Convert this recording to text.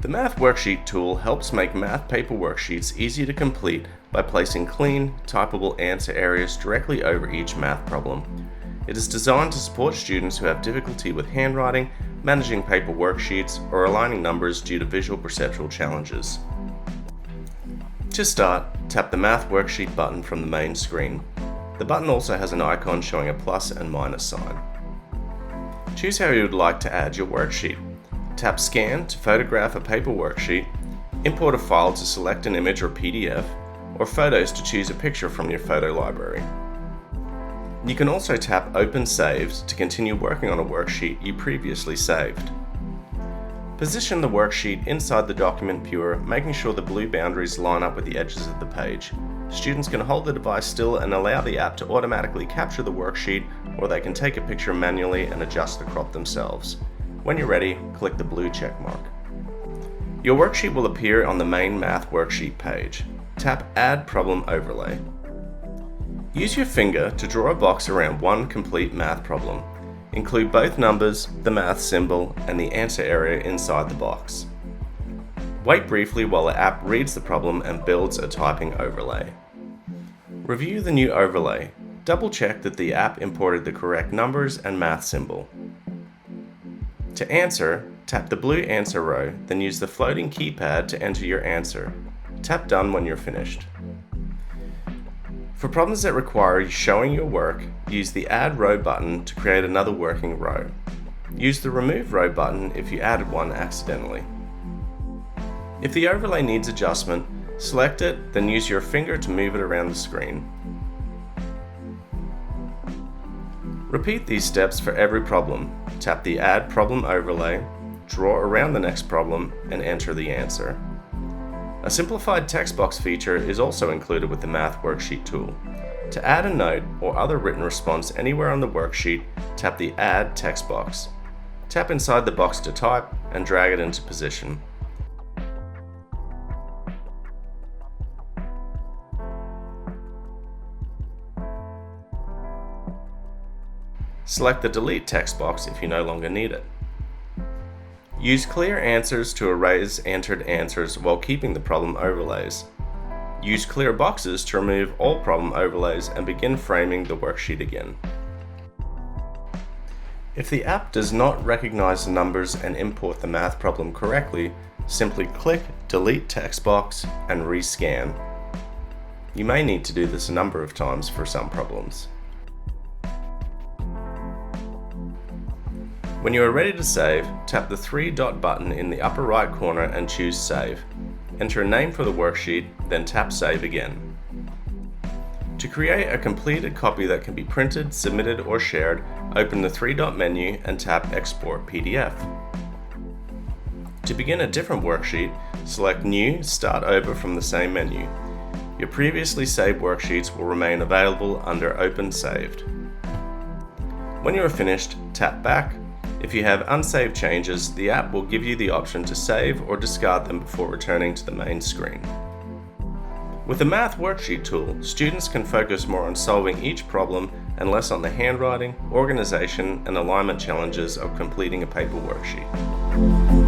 The Math Worksheet tool helps make math paper worksheets easy to complete by placing clean, typable answer areas directly over each math problem. It is designed to support students who have difficulty with handwriting, managing paper worksheets, or aligning numbers due to visual perceptual challenges. To start, tap the Math Worksheet button from the main screen. The button also has an icon showing a plus and minus sign. Choose how you would like to add your worksheet. Tap Scan to photograph a paper worksheet, import a file to select an image or PDF, or Photos to choose a picture from your photo library. You can also tap Open Saved to continue working on a worksheet you previously saved. Position the worksheet inside the document viewer, making sure the blue boundaries line up with the edges of the page. Students can hold the device still and allow the app to automatically capture the worksheet, or they can take a picture manually and adjust the crop themselves. When you're ready, click the blue check mark. Your worksheet will appear on the main Math Worksheet page. Tap Add Problem Overlay. Use your finger to draw a box around one complete math problem. Include both numbers, the math symbol, and the answer area inside the box. Wait briefly while the app reads the problem and builds a typing overlay. Review the new overlay. Double check that the app imported the correct numbers and math symbol. To answer, tap the blue answer row, then use the floating keypad to enter your answer. Tap Done when you're finished. For problems that require you showing your work, use the Add Row button to create another working row. Use the Remove Row button if you added one accidentally. If the overlay needs adjustment, select it, then use your finger to move it around the screen. Repeat these steps for every problem. Tap the Add Problem Overlay, draw around the next problem, and enter the answer. A simplified text box feature is also included with the Math Worksheet tool. To add a note or other written response anywhere on the worksheet, tap the Add Text box. Tap inside the box to type and drag it into position. Select the Delete text box if you no longer need it. Use clear answers to erase entered answers while keeping the problem overlays. Use clear boxes to remove all problem overlays and begin framing the worksheet again. If the app does not recognize the numbers and import the math problem correctly, simply click Delete text box and rescan. You may need to do this a number of times for some problems. When you are ready to save, tap the three-dot button in the upper right corner and choose Save. Enter a name for the worksheet, then tap Save again. To create a completed copy that can be printed, submitted, or shared, open the three-dot menu and tap Export PDF. To begin a different worksheet, select New, Start Over from the same menu. Your previously saved worksheets will remain available under Open Saved. When you are finished, tap Back. If you have unsaved changes, the app will give you the option to save or discard them before returning to the main screen. With the Math Worksheet tool, students can focus more on solving each problem and less on the handwriting, organization, and alignment challenges of completing a paper worksheet.